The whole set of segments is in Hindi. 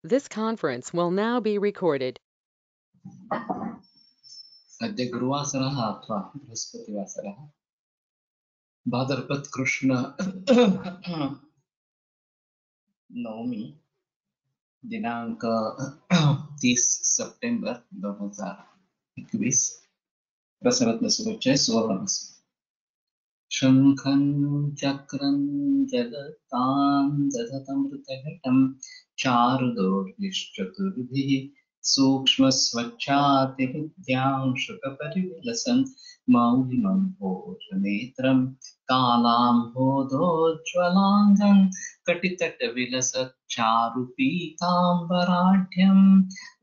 This conference will now be recorded. अद्य गुरुवासरः अथवा बृहस्पतिवासरः भाद्रपद कृष्ण नवमी दिनांक 30 सितंबर 2021 प्रसरत्न सुरुच्य सुवर्णमस शंखं चक्रं जगतां दधतमृतघटं चारुदोर्भिश्चतुर्भिः सूक्ष्मस्वच्छातिविद्यां शुकपरिविलसन् मौलिमं भोजनेत्रं कालाम्भोधोज्ज्वलाङ्गं कटितटविलसच्चारुपीताम्बराढ्यं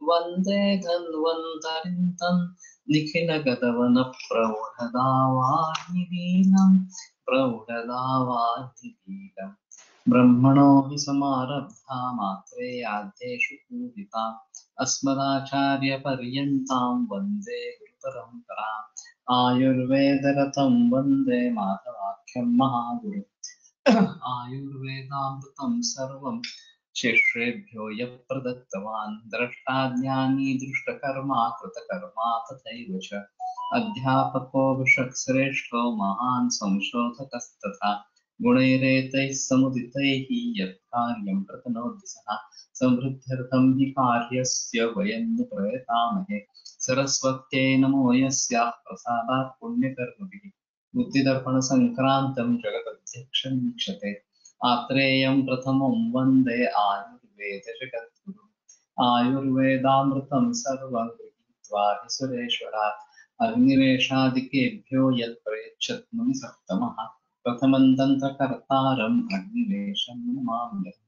वन्दे धन्वन्तरिं तं निखिलगतवनप्रौढदावाग्निलीनं ब्रह्मणो हि समारब्धा मात्रे आद्येषु पूजिता अस्मदाचार्यपर्यन्तां वन्दे गुरुपरम्पराम् आयुर्वेदरतं वन्दे माधवाख्यं महागुरु आयुर्वेदामृतं सर्वं शिष्येभ्यो यः प्रदत्तवान् द्रष्टाज्ञानी दृष्टकर्मा कृतकर्मा तथैव च अध्यापको विषक्श्रेष्ठो महान् संशोधकस्तथा गुणैरेतैः समुदितैः यत् कार्यं प्रतनोति सः समृद्ध्यर्थं हि कार्यस्य वयं न प्रयतामहे सरस्वत्यै नमो यस्याः प्रसादात् पुण्यकर्मभिः बुद्धिदर्पण संक्रांतं जगदध्यक्षं वीक्षते आत्रेयं प्रथमं वन्दे आयुर्वेद जगद्गुरुम् आयुर्वेदामृतं सर्वं गृहीत्वा हि सुरेश्वरात् अग्निवेशादिकेभ्यो यत् प्रयच्छत् मुनिसत्तमः प्रथमं दन्तकर्तारम् अग्निवेशं नमाम्यहम्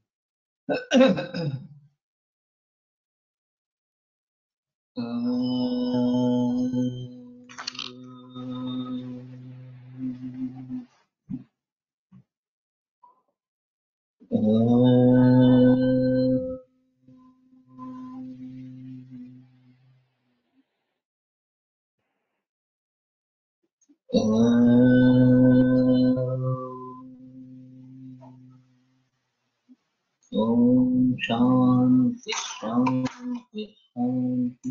ओम शांति शांति शांति।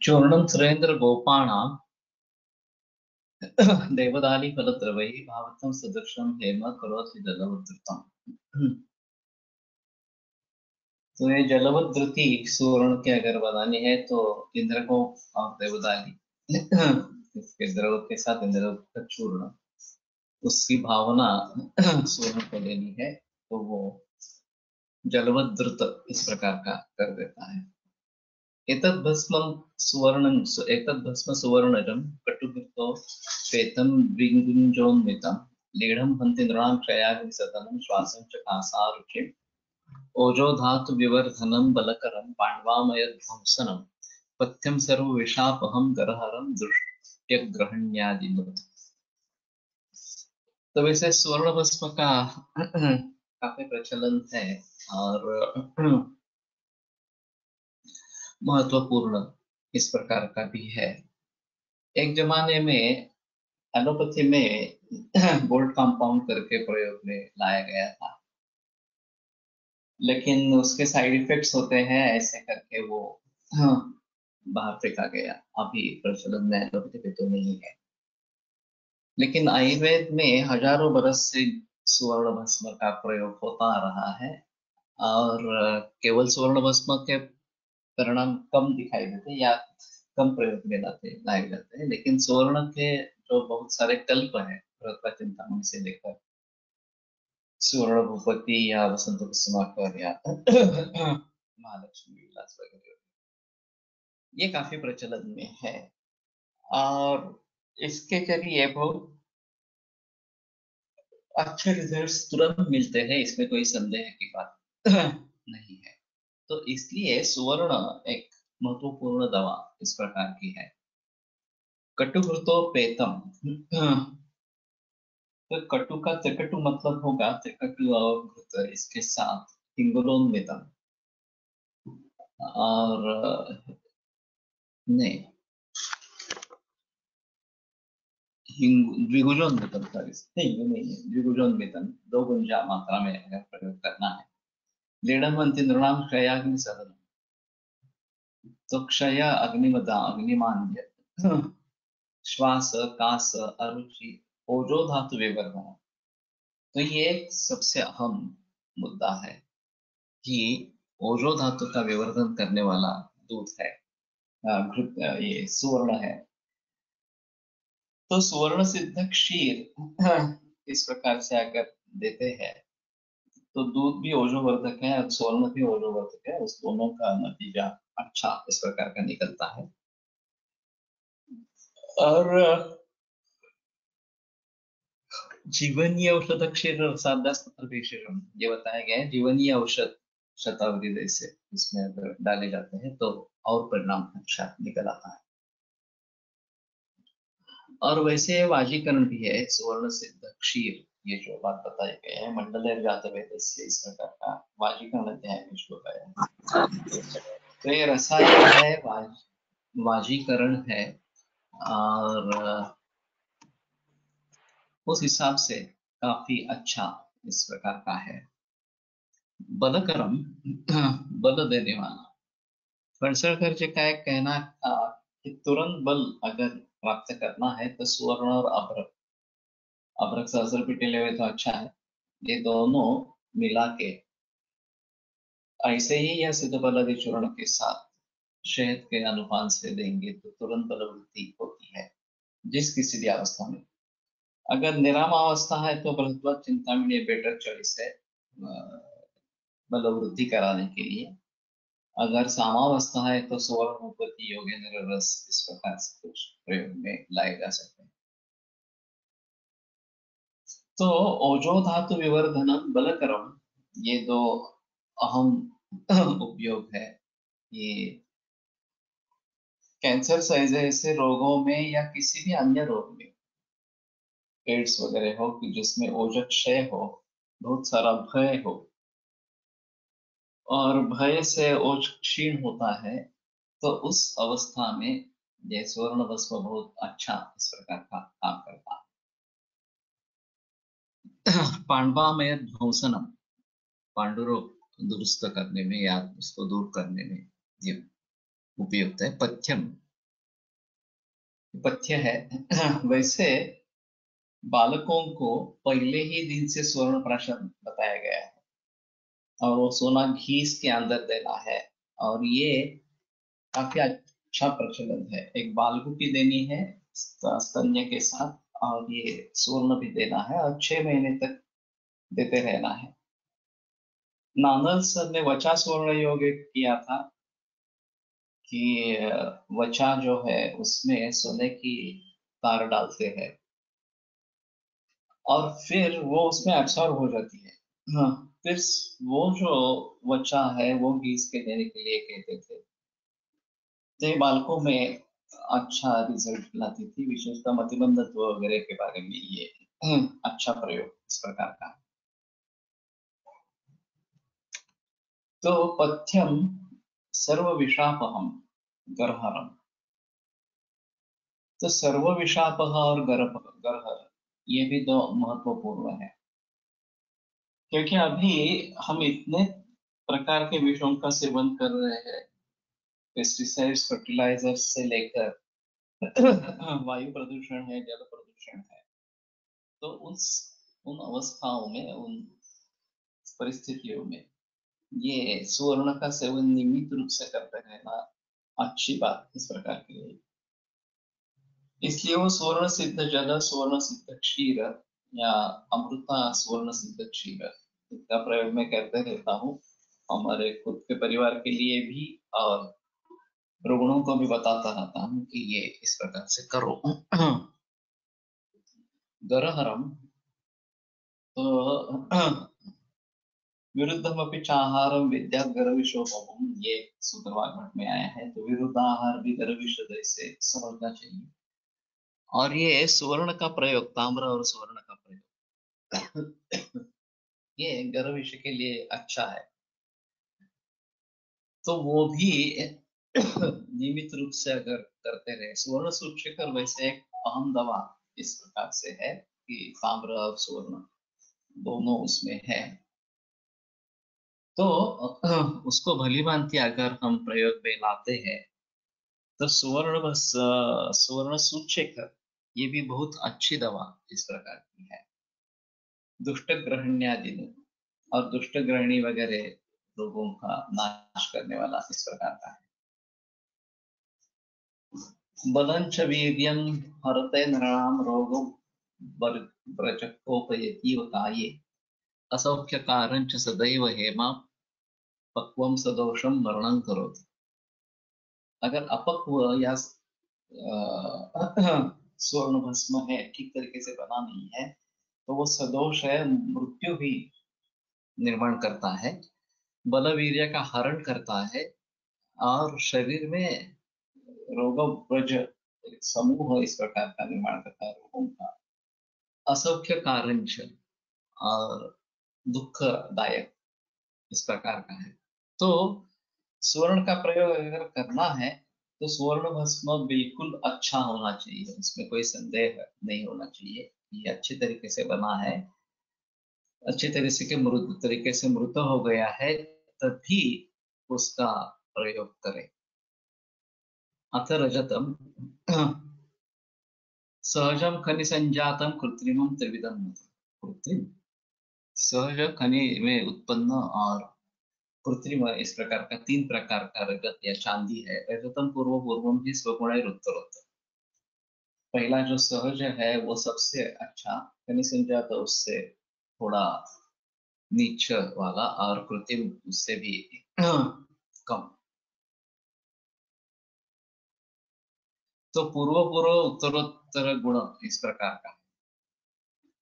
चूर्णं सुरेंद्र गोपाणां देवदाली फलद्रवैः भावतं सदृशं हेम करोति जलवद्धृतम्। तो ये जलवद्धृति सुवर्ण की अगर बनानी है तो इंद्र को और देवदाली इसके द्रव के साथ इंद्र का चूर्ण उसकी भावना सुवर्ण को लेनी है तो वो जलवद्धृत इस प्रकार का कर देता है। एतद् भस्मं सुवर्णजं कटुभिर्तो श्वेतं भृङ्गुञ्जोन्मितं लीढं हन्ति नृणां क्षयाग्निसदनं श्वासं च कासारुचिम् ओजोधातु विवर्धनं बलकरं पाण्डवामयध्वंसनं पथ्यं सर्वविषापहं गरहरं दृष्ट्यग्रहण्यादिमत्। तो वैसे स्वर्ण भस्म का काफी प्रचलन है और महत्वपूर्ण इस प्रकार का भी है। एक जमाने में एलोपैथी में गोल्ड कंपाउंड करके प्रयोग में लाया गया था, लेकिन उसके साइड इफेक्ट्स होते हैं ऐसे करके वो बाहर फेंका गया। अभी प्रचलन में एलोपैथी पे तो नहीं है, लेकिन आयुर्वेद में हजारों बरस से सुवर्ण भस्म का प्रयोग होता रहा है और केवल सुवर्ण भस्म के परिणाम कम दिखाई देते या कम प्रयोग में लाए जाते हैं, लेकिन सुवर्ण के जो बहुत सारे कल्प हैं भरतवा चिंतामणि से लेकर सुवर्ण भूपति या वसंत कुसुमाकर या महालक्ष्मी विलास वगैरह, ये काफी प्रचलन में है और इसके जरिए बहुत अच्छे रिजल्ट्स तुरंत मिलते हैं, इसमें कोई संदेह की बात नहीं है। तो इसलिए सुवर्ण एक महत्वपूर्ण दवा इस प्रकार की है। कटुघृतोपेतम, तो कटु का त्रिकटु मतलब होगा त्रिकटु और घृत इसके साथ हिंगुलोन्मितम और नहीं द्विगुणोन्मितम, सॉरी नहीं ये नहीं है, द्विगुणोन्मितम दो गुंजा मात्रा में अगर प्रयोग करना है। लीढ़मंति नृणाम क्षयाग्नि सदनम, तो क्षय अग्निमदा अग्निमान, श्वास कास अरुचि ओजो धातु विवर्धन। तो ये एक सबसे अहम मुद्दा है कि ओजो धातु का विवर्धन करने वाला दूध है, ये सुवर्ण है। तो सुवर्ण सिद्ध क्षीर इस प्रकार से अगर देते हैं तो दूध भी ओजोवर्धक है और स्वर्ण भी ओजोवर्धक है, उस दोनों का नतीजा अच्छा इस प्रकार का निकलता है। और जीवनीय औषध क्षीर विशेषण ये बताया गया है, जीवनीय औषध शतावरी जैसे इसमें अगर डाले जाते हैं तो और परिणाम अच्छा निकल आता है। और वैसे वाजीकरण भी है, सुवर्ण सिद्ध क्षीर, ये जो बात बताई गई है मंडल जात वेद से इस प्रकार का वाजीकरण अध्याय में श्लोक है। तो ये रसायन है, वाजीकरण है, और उस हिसाब से काफी अच्छा इस प्रकार का है। बलकरम बल देने वाला, फणसळकर जी का एक कहना था कि तुरंत बल अगर प्राप्त करना है तो सुवर्ण और अभ्रक, अभ्रक सहस्र पीटे ले हुए तो अच्छा है, ये दोनों मिला के ऐसे ही यह सिद्ध बलदि चूर्ण के साथ शहद के अनुपान से देंगे तो तुरंत बलवृद्धि होती है जिस किसी भी अवस्था में। अगर निराम अवस्था है तो बृहत्वत चिंतामणि बेटर चॉइस है बलवृद्धि कराने के लिए। अगर सामावस्था है तो सुवर्ण उपपत्ति योगेंद्र रस इस प्रकार से कुछ प्रयोग में लाए जा सकते हैं। तो ओजो धातु विवर्धनम बलकरम, ये दो अहम उपयोग है। ये कैंसर जैसे रोगों में या किसी भी अन्य रोग में, एड्स वगैरह हो कि जिसमें ओजक क्षय हो, बहुत सारा भय हो और भय से ओज क्षीण होता है, तो उस अवस्था में ये स्वर्ण भस्म बहुत अच्छा इस प्रकार का काम करता है। पांडवामय ध्वंसनम, पांडुरोग दुरुस्त करने में या उसको दूर करने में ये उपयुक्त है। पथ्यम, पथ्य है। वैसे बालकों को पहले ही दिन से स्वर्ण प्राशन बताया गया है और वो सोना घी के अंदर देना है, और ये काफी अच्छा प्रचलन है। एक बालगुटी देनी है स्तन्य के साथ, और ये स्वर्ण भी देना है और 6 महीने तक देते रहना है। नानल सर ने वचा स्वर्ण योग किया था कि वचा जो है उसमें सोने की तार डालते हैं और फिर वो उसमें एब्सॉर्ब हो जाती है। हाँ, फिर वो जो वचा है वो घीस के देने के लिए कहते थे। तो ये बालकों में अच्छा रिजल्ट लाती थी, विशेषतः मतिबंधत्व वगैरह के बारे में ये अच्छा प्रयोग इस प्रकार का। तो पथ्यम सर्व विषापहम गर्हरम, तो सर्व विषापह और गर्हर ये भी दो महत्वपूर्ण है, क्योंकि अभी हम इतने प्रकार के विषयों का सेवन कर रहे हैं, पेस्टिसाइड्स फर्टिलाइजर्स से लेकर वायु प्रदूषण है, जल प्रदूषण है। तो उन अवस्थाओं में, उन परिस्थितियों में ये सुवर्ण का सेवन नियमित रूप से करते रहना अच्छी बात इस प्रकार की है। इसलिए वो स्वर्ण सिद्ध जल, स्वर्ण सिद्ध क्षीर या अमृता स्वर्ण सिद्ध क्षीर इसका प्रयोग मैं करते रहता हूँ, हमारे खुद के परिवार के लिए भी और रुग्णों को भी बताता रहता हूँ कि ये इस प्रकार से करो। गरहरम, तो विरुद्धमपि चाहारम विद्या गर्विशोपम, ये सूत्र वाग्भट में आया है। तो विरुद्ध आहार भी गर्विश से समझना चाहिए। और ये सुवर्ण का प्रयोग, ताम्र और सुवर्ण का प्रयोग ये गर्विश के लिए अच्छा है। तो वो भी नियमित रूप से अगर करते रहे, सुवर्ण सूक्ष्मकर वैसे एक अहम दवा इस प्रकार से है कि ताम्र और स्वर्ण दोनों उसमें है। तो उसको भली भांति अगर हम प्रयोग में लाते हैं तो सुवर्ण सूचक ये भी बहुत अच्छी दवा इस प्रकार की है। दुष्ट ग्रहण्यादि और दुष्ट ग्रहणी वगैरह रोगों का नाश करने वाला इस प्रकार का है। बलंच वीर्यं हरते नृणां रोगं व्रजकोपयति काये असौख्य कारंच सदैव हेमा पक्वम सदोषम मरणं करोति। अगर अपक्व या स्वर्ण भस्म है, ठीक तरीके से बना नहीं है, तो वो सदोष है, मृत्यु भी निर्माण करता है, बलवीर्य का हरण करता है और शरीर में रोग ब्रज समूह इस प्रकार का निर्माण करता है रोगों का। असौख्य कारंच और दुखदायक इस प्रकार का है। तो स्वर्ण का प्रयोग अगर करना है तो स्वर्ण भस्म बिल्कुल अच्छा होना चाहिए, इसमें कोई संदेह नहीं होना चाहिए। ये अच्छे तरीके से बना है, अच्छे तरीके से मृत हो गया है, तभी उसका प्रयोग करें। अथ रजतम सहजम खनि संजातम कृत्रिमम त्रिविधम। कृत्रिम सहज खनि में उत्पन्न और कृत्रिम इस प्रकार का तीन प्रकार का रजत या चांदी है। रजतम पूर्व पूर्वम ही स्वगुण उत्तरोत्तर। पहला जो सहज है वो सबसे अच्छा, खनि संजात उससे थोड़ा नीच वाला और कृत्रिम उससे भी कम। तो पूर्व पूर्व उत्तरोत्तर गुण इस प्रकार का।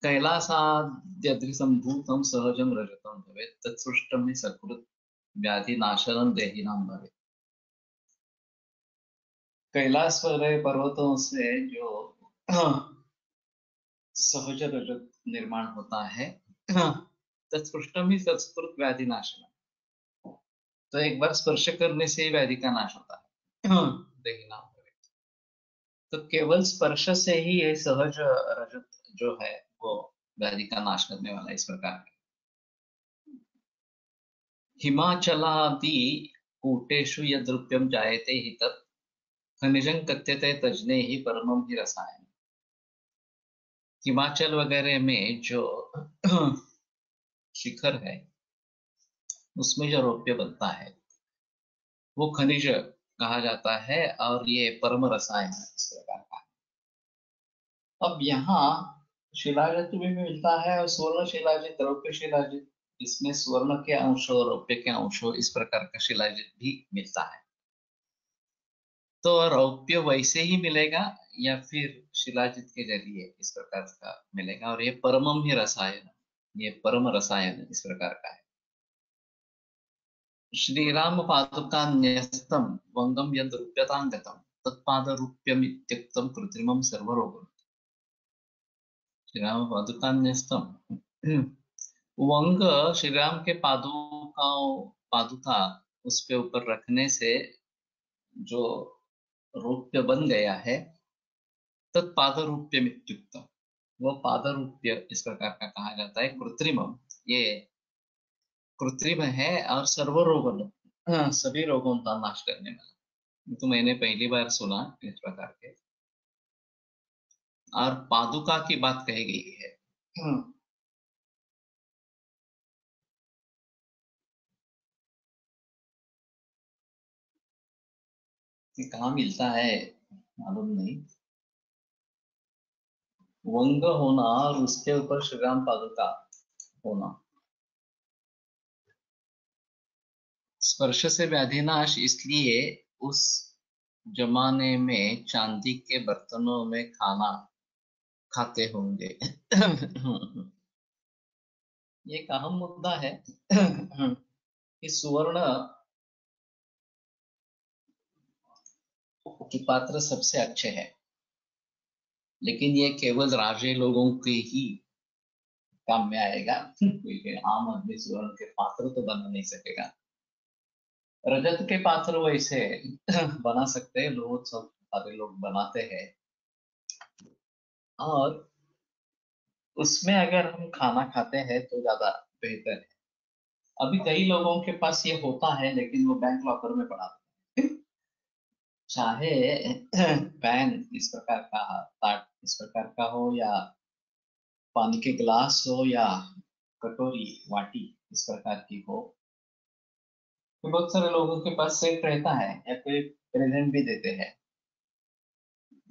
कैलासाद्यद्रिसंभूतं सहजं रजतं भवेत् तत्सृष्टं हि सकृत् व्याधि नाशनं देहिनां भवेत्। कैलाश पर्वतों से जो सहज रजत निर्माण होता है, तत्सृष्टम ही सकृत व्याधि नाशनम। तो एक बार स्पर्श करने से ही व्याधि का नाश होता है, देहिनां भवेत्। तो केवल स्पर्श से ही ये सहज रजत जो है वो व्याधि का नाश करने वाला इस प्रकार है। हिमाचलादि कूटेषु यद्रूप्यं जायते हि तत् खनिजं कथ्यते तज्ज्ञे हि परमं हि रसायन। हिमाचल वगैरह में जो शिखर है उसमें जो रौप्य बनता है वो खनिज कहा जाता है और ये परम रसायन है इस प्रकार का। अब यहाँ शिलाजित भी मिलता है और स्वर्ण शिलाजित, रौप्य शिलाजित, इसमें स्वर्ण के अंश और रौप्य के अंश इस प्रकार का शिलाजित भी मिलता है। तो रौप्य वैसे ही मिलेगा या फिर शिलाजित के जरिए इस प्रकार का मिलेगा। और ये परमम ही रसायन, ये परम रसायन इस प्रकार का है। श्रीराम पादुकान्यस्तम वंगम यद रूप्यतांगतम तत्पाद रूप्यमित्यक्तम कृत्रिमम सर्वरोगम। श्रीराम पादुकान्यस्तम वंग, श्री राम के पादुका उसके ऊपर रखने से जो रूप्य बन गया है, तत्पाद रूप्य मित्युक्त, वो पाद रूप्य इस प्रकार का कहा जाता है। कृत्रिमम, ये कृत्रिम है और सर्व रोग, सभी रोगों का नाश करने वाला। तो मैंने पहली बार सुना इस प्रकार के। और पादुका की बात कही गई है। ये कहाँ मिलता है मालूम नहीं। वंग होना और उसके ऊपर श्री राम पादुका होना। स्पर्श से व्याधिनाश इसलिए उस जमाने में चांदी के बर्तनों में खाना खाते होंगे। ये एक अहम मुद्दा है कि सुवर्ण की पात्र सबसे अच्छे हैं, लेकिन ये केवल राजे लोगों के ही काम में आएगा। कोई आम आदमी सुवर्ण के पात्र तो बना नहीं सकेगा। रजत के पात्र वैसे बना सकते हैं, लोग सब सारे लोग बनाते हैं। और उसमें अगर हम खाना खाते हैं तो ज्यादा बेहतर है। अभी कई लोगों के पास ये होता है लेकिन वो बैंक लॉकर में पड़ा रहता है। चाहे पैन इस प्रकार का, ताट इस प्रकार का हो, या पानी के गिलास हो, या कटोरी वाटी इस प्रकार की हो, तो बहुत सारे लोगों के पास सेट रहता है या कोई प्रेजेंट भी देते हैं।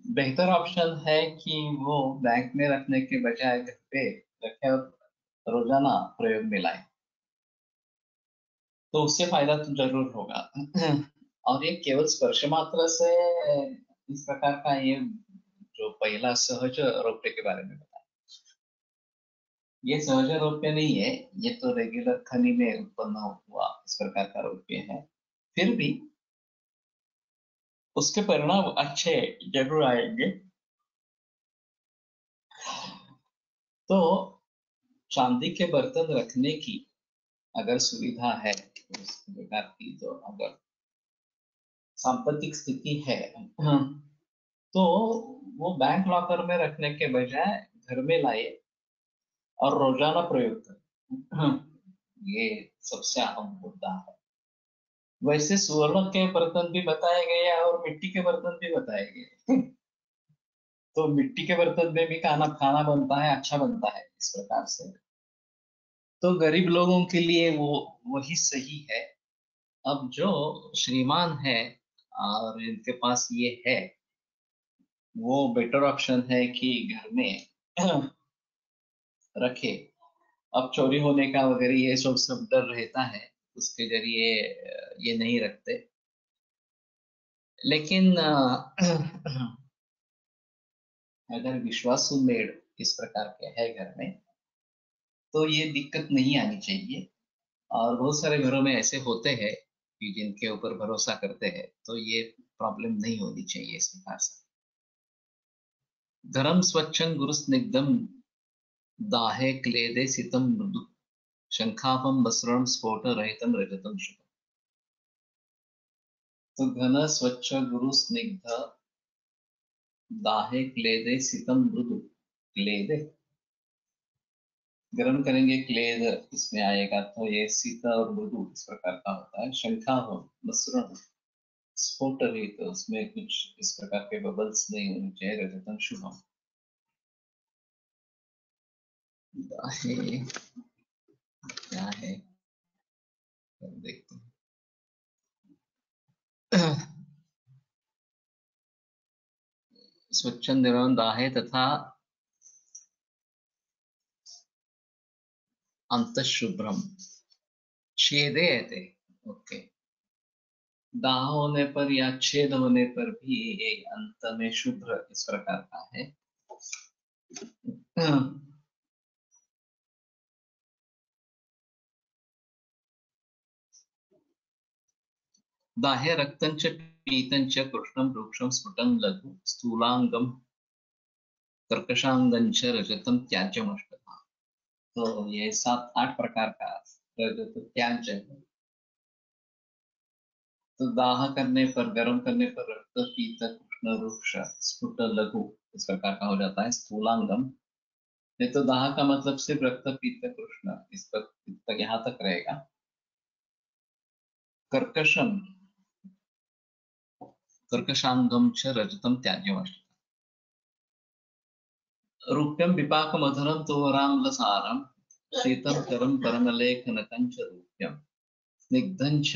बेहतर ऑप्शन है कि वो बैंक में रखने के बजाय घर पे रखे और रोजाना प्रयोग में लाए, तो उससे फायदा तो जरूर होगा। और ये केवल स्पर्श मात्र से इस प्रकार का, ये जो पहला सहज रोपे के बारे में बताया, ये सहज रोप्य नहीं है, ये तो रेगुलर खनी में उत्पन्न हुआ इस प्रकार का रोप्य है। फिर भी उसके परिणाम अच्छे जरूर आएंगे। तो चांदी के बर्तन रखने की अगर सुविधा है उस प्रकार की, तो अगर सांपत्तिक स्थिति है, तो वो बैंक लॉकर में रखने के बजाय घर में लाए और रोजाना प्रयोग करें। ये सबसे अहम मुद्दा है। वैसे स्वर्ण के बर्तन भी बताए गए हैं और मिट्टी के बर्तन भी बताए गए। तो मिट्टी के बर्तन में भी खाना खाना बनता है, अच्छा बनता है इस प्रकार से। तो गरीब लोगों के लिए वो वही सही है। अब जो श्रीमान है और इनके पास ये है, वो बेटर ऑप्शन है कि घर में रखे। अब चोरी होने का वगैरह ये सब डर रहता है, उसके जरिए ये नहीं रखते। लेकिन अगर विश्वासु मेड इस प्रकार के है घर में, तो ये दिक्कत नहीं आनी चाहिए। और बहुत सारे घरों में ऐसे होते हैं कि जिनके ऊपर भरोसा करते हैं, तो ये प्रॉब्लम नहीं होनी चाहिए इस प्रकार से। धर्म स्वच्छं गुरु स्निग्धम दाहे क्लेदे सितम मृदु शंखापम वस्त्रम स्फोट रहितम रजतम शुभम। तो घन स्वच्छ गुरु स्निग्ध दाहे क्लेदे सितम मृदु। क्लेदे गर्म करेंगे, क्लेद इसमें आएगा, तो ये शीतल और मृदु इस प्रकार का होता है। शंखा हो मसृण स्फोट रही, तो उसमें कुछ इस प्रकार के बबल्स नहीं होने चाहिए। रजतम शुभम। दाहे क्या है, देखते हैं। स्वच्छं निर्मलं दाहे तथा अंतःशुभ्रम छेदे थे। ओके, दाह होने पर या छेद होने पर भी एक अंत में शुभ्र इस प्रकार का है। दाह्य रक्तं च पीतं च कृष्णं रूक्षं स्फुटं लघु स्थूलांगम कर्कशांगं च रजतं त्याज्यमष्टधा। तो ये 7-8 प्रकार का रजत त्याज्य है। तो दाह करने पर, गर्म करने पर रक्त पीत कृष्ण रूक्ष स्फुट लघु इस प्रकार का हो जाता है स्थूलांगम। नहीं तो दाह का मतलब सिर्फ रक्त पीत कृष्ण इस तक यहाँ तक रहेगा। कर्कशम कर्कशांगम च रजतम त्याज्यमष्टधा। रूप्यं विपाकमधुरं तोराम्लसारं शीतं करं परमलेखनकं च रूप्यं स्निग्धं च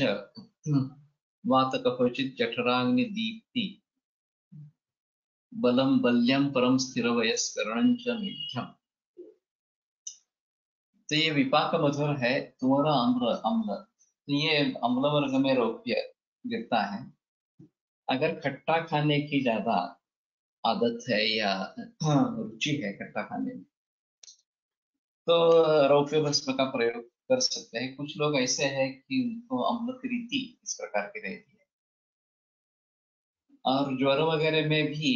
वातकफचित् जठराग्निदीप्ति बलं बल्यं परम स्थिरवयस्करणं च मेध्यम्। तो ये विपाक मधुर है, तुम्हारा अम्ल अम्ल, तो ये अम्ल वर्ग में रौप्य गिरता है। अगर खट्टा खाने की ज्यादा आदत है या रुचि है खट्टा खाने में, तो रौप्य भस्म का प्रयोग कर सकते हैं। कुछ लोग ऐसे हैं कि उनको अम्ल प्रीति इस प्रकार की रहती है। और ज्वर वगैरह में भी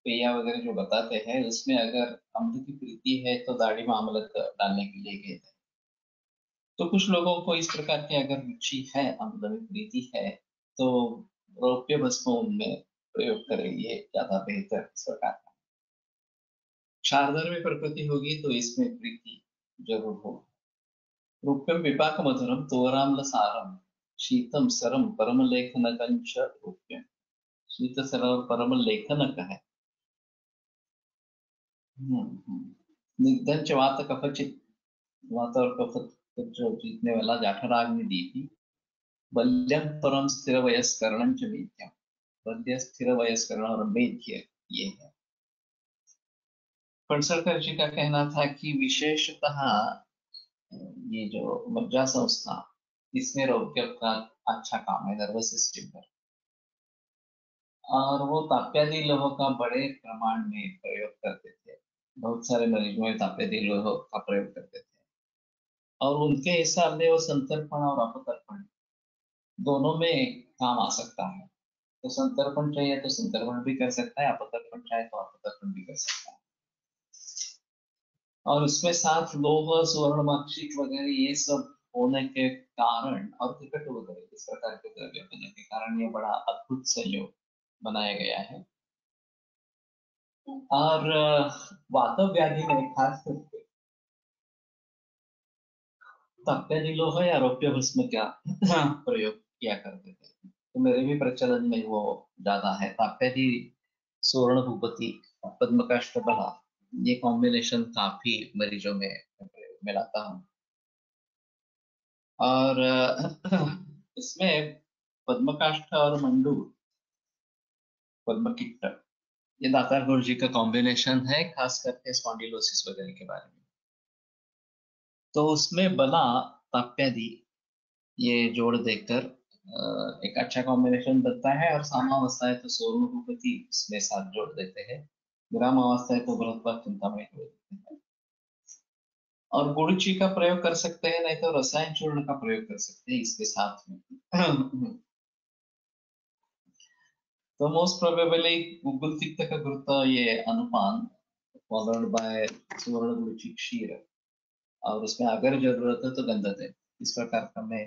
पेया वगैरह जो बताते हैं, उसमें अगर अम्ल की प्रीति है तो दाढ़ी में अम्लत डालने के लिए कहते हैं। तो कुछ लोगों को इस प्रकार की अगर रुचि है, अम्ल में प्रीति है, तो रौप्य भस्म उनमें प्रयोग करें, ये ज्यादा बेहतर इस प्रकार का। क्षारधर्मी प्रकृति होगी तो इसमें प्रीति जरूर हो। रूप्यम विपाक मधुरम तोराम्ल सारम शीतम सरम परम लेखनकंच रूप्यम। शीत सर और परम लेखनक है। निग्धंच वात कफचित, वात और कफ को जो जीतने वाला जाठराग ने दी थी। बल्यम परम स्थिर वयस्करणं च वेद्यम। बल्य स्थिर वयस्करण और वेद्य ये है। फणसरकर जी का कहना था कि विशेषतः ये जो मज्जा संस्था, इसमें रौप्य का अच्छा काम है नर्वस सिस्टम पर, और वो ताप्यादि लोहों का बड़े प्रमाण में प्रयोग करते थे। बहुत सारे मरीजों में ताप्यादि लोहों का प्रयोग करते थे, और उनके हिसाब से वो संतर्पण और अपतर्पण दोनों में काम आ सकता है। तो संतर्पण चाहिए तो संतर्पण भी कर सकता है, अपतर्पण चाहे तो अपतर्पण भी कर सकता है। और उसमें साथ लोह स्वर्ण माक्षिक वगैरह ये सब होने के कारण और टिकट वगैरह इस प्रकार के द्रव्य होने के कारण ये बड़ा अद्भुत संयोग बनाया गया है। और वात व्याधि में खास करके ताप्यादि लोह या रौप्य भस्म का प्रयोग किया करते थे। तो मेरे भी प्रचलन में वो ज्यादा है। ताप्यादि स्वर्ण भूपति पद्मकाष्ठ बला, ये कॉम्बिनेशन काफी मरीजों में प्रयोग में लाता हूँ। और इसमें पद्मकाष्ठ और मंडूर पद्मकिट्ट, ये दातार गुरु जी का कॉम्बिनेशन है, खास करके स्पॉन्डिलोसिस वगैरह के बारे में। तो उसमें बला ताप्यादि ये जोड़ देकर एक अच्छा कॉम्बिनेशन बनता है। और सामावस्था है तो सोम भूपति इसमें साथ जोड़ देते हैं। विराम अवस्था है तो बृहस्पति चिंता में जोड़ देते हैं। और गुड़ ची का प्रयोग कर सकते हैं, नहीं तो रसायन चूर्ण का प्रयोग कर सकते हैं इसके साथ में। तो मोस्ट प्रोबेबली गुग्गुल तिक्त का गुरुत्व ये अनुपान फॉलोड बाय सुवर्ण गुड़ की क्षीर, और उसमें अगर जरूरत है तो गंधक है। इस प्रकार का मैं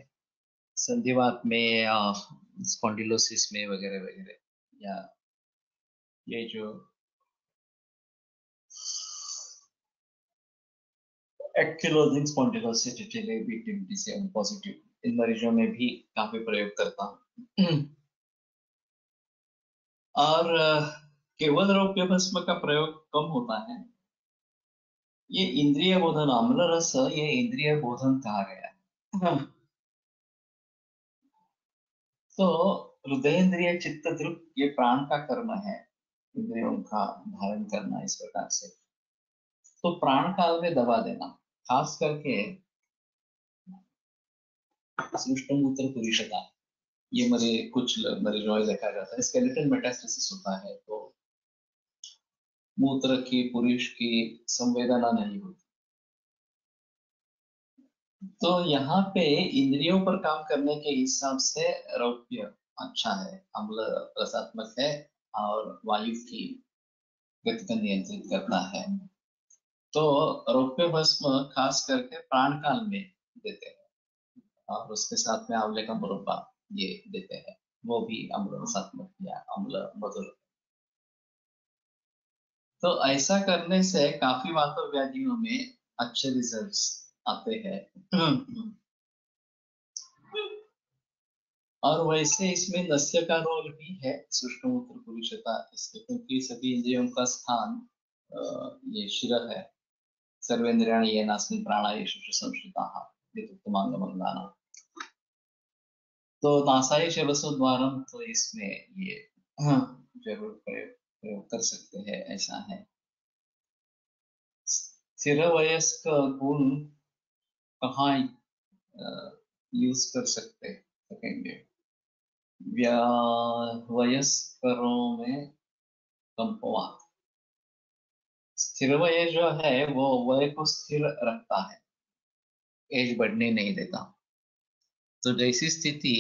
संधिवात में या स्पॉन्डिलोसिस में वगैरह वगैरह, या ये जो एक्टिलोजिंग स्पॉन्डिलोसिस पॉजिटिव, इन मरीजों में भी काफी प्रयोग करता हूँ। और केवल रौप्य भस्म का प्रयोग कम होता है। ये इंद्रिय बोधन अम्ल रस, ये इंद्रिय बोधन कहा गया है। तो हृदयेंद्रिय चित्त दृक ये प्राण का कर्म है, इंद्रियों का धारण करना इस प्रकार से। तो प्राण काल में दबा देना, खास करके सूक्ष्ममूत्र पुरुषता, ये कुछ मरीजों में देखा जाता है। स्केलेटल मेटास्टेसिस होता है तो मूत्र की पुरुष की संवेदना नहीं होती। तो यहाँ पे इंद्रियों पर काम करने के हिसाब से रौप्य अच्छा है, अम्ल रसात्मक है और वायु की गति को नियंत्रित करता है। तो रौप्य भस्म खास करके प्राण काल में देते हैं, और उसके साथ में आंवले का मुरब्बा ये देते हैं, वो भी अम्ल रसात्मक या अम्ल मधुर। तो ऐसा करने से काफी वात व्याधियों में अच्छे रिजल्ट्स आते हैं। और वैसे इसमें नस्य का रोल भी है, सूक्ष्ममूत्र पुरुषता इसके, क्योंकि सभी इंद्रियों का स्थान ये शिर है। सर्वेन्द्रियाणि येनास्मिन् प्राणायाशु संश्रिताः विद्युक्तमांगमंगानां। तो नासाई शवसो द्वारम, तो इसमें ये जरूर प्रयोग कर सकते हैं, ऐसा है। स्थिर वयस्क गुण कहाँ यूज कर सकते सकेंगे? वयस्करों में कंपवात, स्थिर वय जो है वो वय को स्थिर रखता है, एज बढ़ने नहीं देता। तो जैसी स्थिति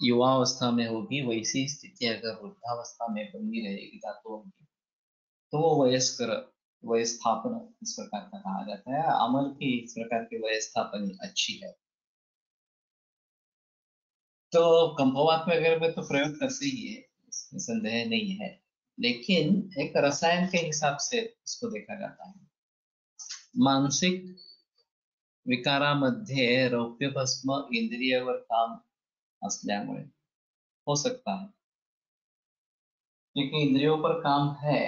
युवावस्था में होगी वैसी स्थिति अगर वृद्धावस्था में बनी रहेगी धातुओं की, तो वो वयस्कर वयस्थापन इस प्रकार का कहा जाता है। अमल की इस प्रकार की वयस्थापन अच्छी है। तो कंपवात में अगर मैं तो प्रयोग करते ही है, इसमें संदेह नहीं है। लेकिन एक रसायन के हिसाब से इसको देखा जाता है। मानसिक विकारामध्ये रौप्य भस्म इंद्रियावर काम असल्यामुळे हो सकता है, क्योंकि इंद्रियों पर काम है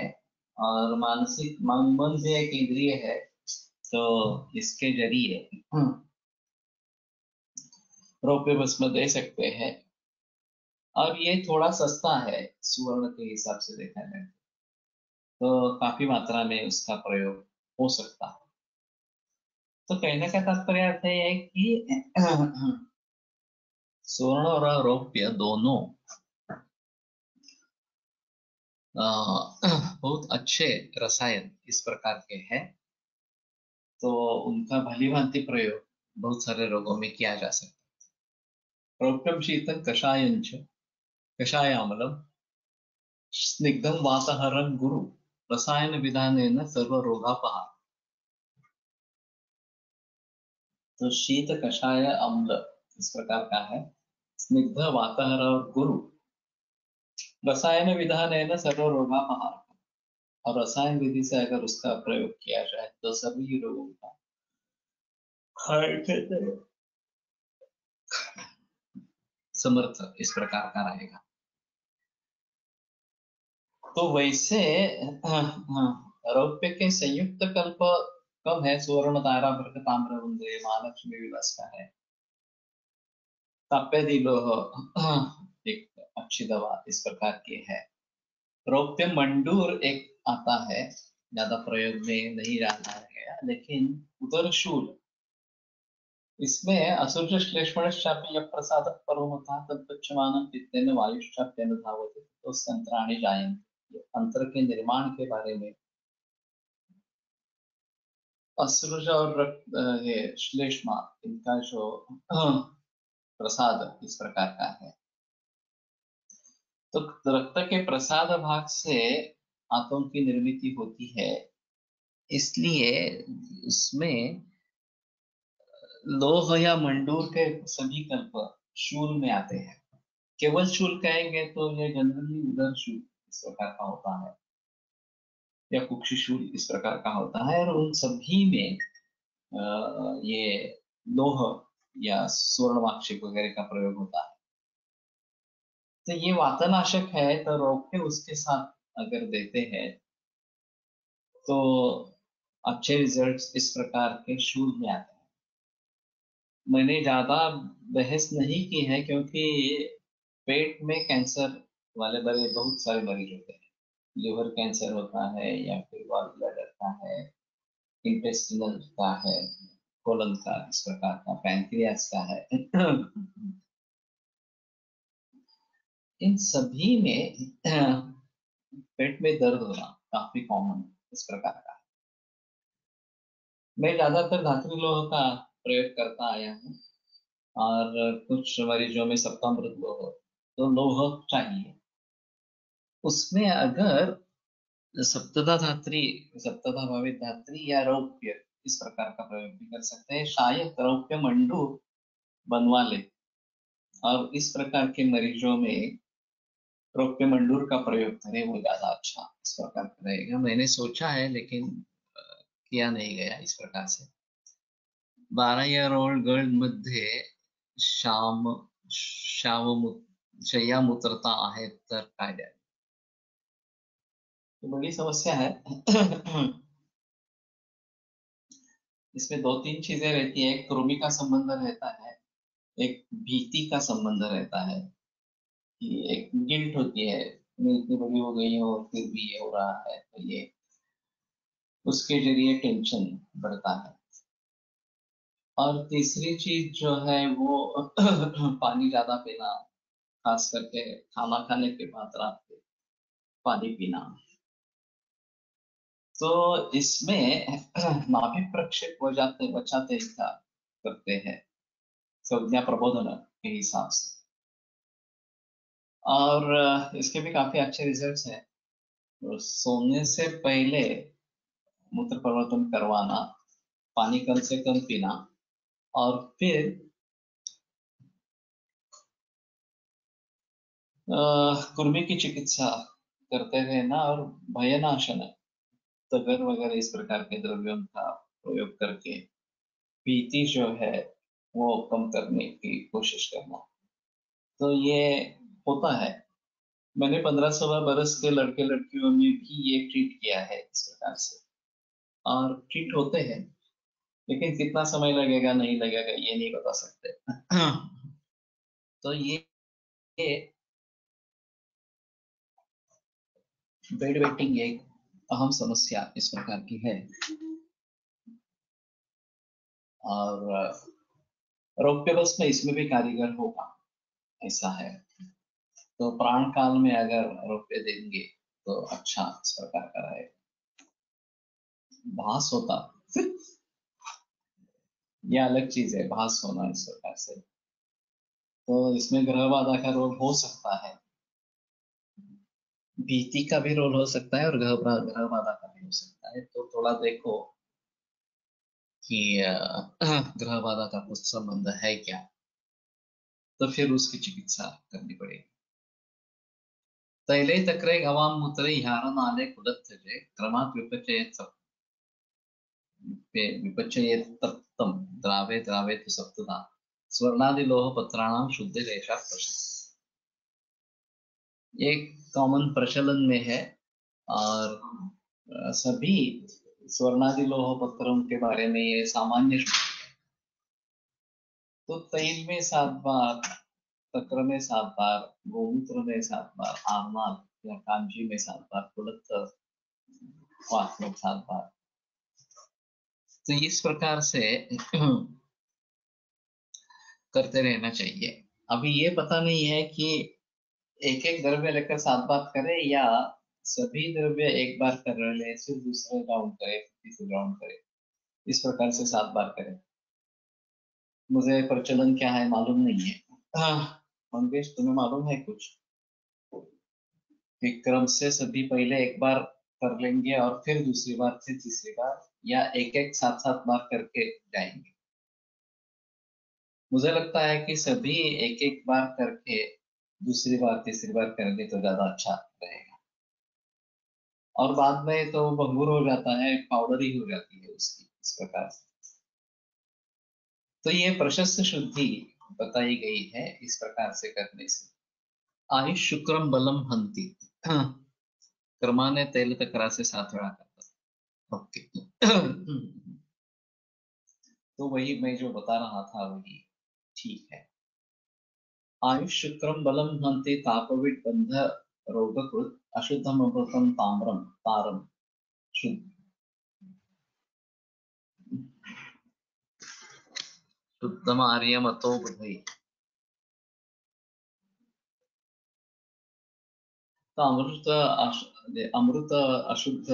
और मानसिक मन भी एक इंद्रिय है, तो इसके जरिए रौप्य भस्म दे सकते हैं। और ये थोड़ा सस्ता है सुवर्ण के हिसाब से देखा जाए तो काफी मात्रा में उसका प्रयोग हो सकता है। तो कहने का तात्पर्य अर्थ है कि स्वर्ण और रौप्य दोनों बहुत अच्छे रसायन इस प्रकार के हैं, तो उनका भली भांति प्रयोग बहुत सारे रोगों में किया जा सकता है। रौप्यम शीतम कषायंच कषायामलम स्निग्धम वातहरम गुरु रसायन विधानेन सर्व रोगापहा। तो शीत कषाय अम्ल इस प्रकार का है। स्निग्ध वातहर और गुरु रसायन विधानेन सर्व रोगापहा, और रसायन विधि से अगर उसका प्रयोग किया जाए तो सभी रोगों का समर्थ इस प्रकार का रहेगा। तो वैसे रौप्य के संयुक्त कल्प कम है, सुवर्ण तारा भृग ताम्र वंदे महालक्ष्मी विलास का है। ताप्य दिलोह एक अच्छी दवा इस प्रकार की है। रौप्य मंडूर एक आता है, ज्यादा प्रयोग में नहीं डाला गया, लेकिन उदरशूल इसमें असुर्ज श्लेष्मणश्चापि यः प्रसादः परोमतः तत्पच्यमानं पित्तेन वायुश्चाप्यनुधावति तो संतराणि जायन्ते। ये अंतर के निर्माण के बारे में असुर्ज और ये श्लेष्मा इनका जो प्रसाद इस प्रकार का है, तो रक्त के प्रसाद भाग से आंतों की निर्मिति होती है, इसलिए इसमें लोह या मंडूर के सभी कल्प शूल में आते हैं। केवल शूल कहेंगे तो ये जनरली उदर शूल इस प्रकार का होता है या कुक्षी शूल इस प्रकार का होता है, और उन सभी में ये लोह या स्वर्णवाक्षिक वगैरह का प्रयोग होता है। तो ये वातनाशक है, तो रौप्य उसके साथ अगर देते हैं तो अच्छे रिजल्ट्स इस प्रकार के शूल में आते हैं। मैंने ज्यादा बहस नहीं की है, क्योंकि पेट में कैंसर वाले बड़े बहुत सारे मरीज होते हैं। लिवर कैंसर होता है या फिर गॉल ब्लैडर का है, इंटेस्टिनल का है, कोलन का इस प्रकार का, पैंक्रियास का है। इन सभी में पेट में दर्द होना काफी कॉमन इस प्रकार का है। मैं ज्यादातर धातु लोह का प्रयोग करता आया हूँ, और कुछ मरीजों में सप्तामृत लोह, तो लोह चाहिए उसमें। अगर सप्तधा धात्री, सप्तधा भावित धात्री या रौप्य इस प्रकार का प्रयोग भी कर सकते हैं। शायद रौप्य मंडूर बनवा ले, और इस प्रकार के मरीजों में रौप्य मंडूर का प्रयोग करें, वो ज्यादा अच्छा इस प्रकार का रहेगा। मैंने सोचा है, लेकिन किया नहीं गया इस प्रकार से। 12 गर्ल मध्ये शाम शय्यामूत्रता आहे तर काय द्यावे, तो बड़ी समस्या है। इसमें दो तीन चीजें रहती है। एक कृमि का संबंध रहता है, एक भीति का संबंध रहता है, कि एक गिल्ट होती है, मैं इतनी बड़ी हो गई हूँ और फिर भी ये हो रहा है, तो ये उसके जरिए टेंशन बढ़ता है। और तीसरी चीज जो है वो पानी ज्यादा पीना, खास करके खाना खाने के बाद रात में पानी पीना। तो इसमें नाभि प्रक्षेप हो जाते बचाते इसका करते हैं संज्ञा प्रबोधन के हिसाब से, और इसके भी काफी अच्छे रिजल्ट्स हैं। तो सोने से पहले मूत्र प्रवर्तन करवाना, पानी कम से कम पीना, और फिर कुर्मी की चिकित्सा करते थे ना, और भयनाशन, तगर वगैरह इस प्रकार के द्रव्यों का प्रयोग करके भीति जो है वो कम करने की कोशिश करना। तो ये होता है। मैंने 15-16 बरस के लड़के लड़कियों में भी ये ट्रीट किया है इस प्रकार से, और ट्रीट होते हैं, लेकिन कितना समय लगेगा नहीं लगेगा ये नहीं बता सकते। तो ये बेड वेटिंग एक अहम समस्या इस प्रकार की है, और रौप्य बस में इसमें भी कारीगर होगा, ऐसा है। तो प्राण काल में अगर रौप्य देंगे तो अच्छा इस प्रकार का है। भास होता ये अलग चीज है, भास होना इस प्रकार से। तो इसमें ग्रह बाधा का रोल हो सकता है, भीति का भी रोल हो सकता है, और ग्रह बाधा का भी हो सकता है। तो थोड़ा देखो कि ग्रह बाधा का कुछ संबंध है क्या, तो फिर उसकी चिकित्सा करनी पड़ेगी। तैले तक्रे गवाम मुत्रे ह्यारन आले कुलत्थजे क्रमात् विपच्येत तप्तम द्रावे द्रावे तु सप्तदा स्वर्णादि लोह पत्राणाम शुद्धिरेषा प्रशस्ति। ये कॉमन प्रचलन में है, और सभी स्वर्णादि लोह पत्रों के बारे में ये सामान्य। तो तैल में 7 बार, तक्र में 7 बार, गोमूत्र में 7 बार, आमनाथ या कांजी में 7 बार, कुलत्थ वात में 7 बार। तो इस प्रकार से करते रहना चाहिए। अभी ये पता नहीं है कि एक एक द्रव्य लेकर 7 बार करें, या सभी द्रव्य एक बार कर ले, फिर दूसरे राउंड करे, तीसरे राउंड करे, इस प्रकार से 7 बार करें। मुझे प्रचलन क्या है मालूम नहीं है। मंगेश, तुम्हें मालूम है कुछ कि क्रम से सभी पहले एक बार कर लेंगे और फिर दूसरी बार, फिर तीसरी बार, या एक एक 7-7 बार करके जाएंगे? मुझे लगता है कि सभी एक एक बार करके दूसरी बार तीसरी बार करेंगे तो ज्यादा अच्छा रहेगा, और बाद में तो भंगुर हो जाता है, पाउडर ही हो जाती है उसकी इस प्रकार से। तो ये प्रशस्त शुद्धि बताई गई है इस प्रकार से करने से। आयुष शुक्रम बलम हंति। क्रमाने तेल तकरा से 7 वेळा करता। ओके। तो वही मैं जो बता रहा था वही ठीक है। आयुष शुक्रम बलम हंति तापविट बंध रोगकृत अशुद्धम अमृतम ताम्रम तारम शुद्ध शुद्धम आर्यमतो बुधई। तो अमृत अशुद्ध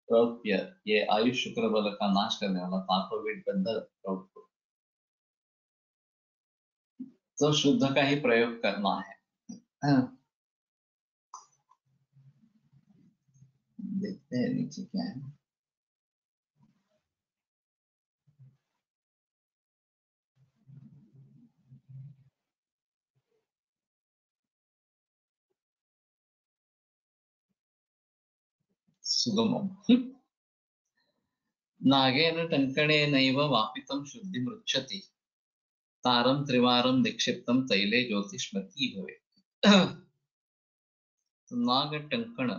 रौप्य, ये आयुष शुक्र बल का नाश करने वाला तापविट बंध रौप्य, तो शुद्ध का ही प्रयोग करना है। देखते हैं नीचे क्या है। सुगमम। नागेन टङ्कणेनैव वापितं शुद्धिं रुच्छति तारं त्रिवारं निक्षिप्तं तैले ज्योतिष्मती भवेत्। तो नाग टंकण,